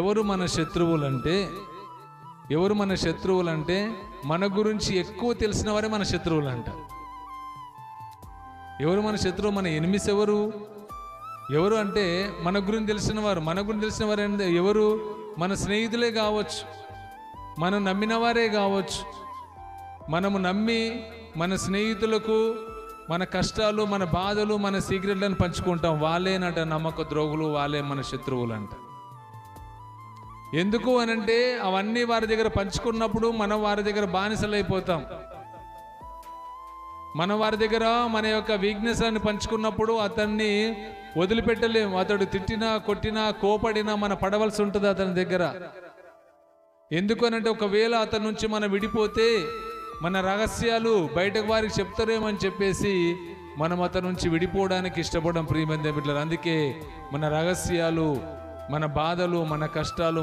ఎవరు మన శత్రువులంటే మన గురించి ఎక్కువ తెలిసిన వారే మన శత్రువులు అంట. ఎవరు మన శత్రువు? మన ఎనిమిస్ ఎవరు అంటే మన గురించి తెలిసిన వారు అంటే ఎవరు? మన స్నేహితులే కావచ్చు, మనం నమ్మిన వారే కావచ్చు. మనము నమ్మి మన స్నేహితులకు మన కష్టాలు, మన బాధలు, మన సీక్రెట్లను పంచుకుంటాం. వాళ్ళేనట నమ్మక ద్రోహులు, వాళ్ళే మన శత్రువులు అంట. ఎందుకు అనంటే అవన్నీ వారి దగ్గర పంచుకున్నప్పుడు మనం వారి దగ్గర బానిసలైపోతాం. మనం వారి దగ్గర మన యొక్క వీక్నెస్ అని పంచుకున్నప్పుడు అతన్ని వదిలిపెట్టలేము. అతడు తిట్టినా, కొట్టినా, కోపడినా మన పడవలసి ఉంటుంది అతని దగ్గర. ఎందుకు అనంటే ఒకవేళ అతని నుంచి మనం విడిపోతే మన రహస్యాలు బయటకు వారికి చెప్తారేమని చెప్పేసి మనం అతని నుంచి విడిపోవడానికి ఇష్టపడడం ప్రియమైన బిడ్డలారా. అందుకే మన రహస్యాలు, మన బాధలు, మన కష్టాలు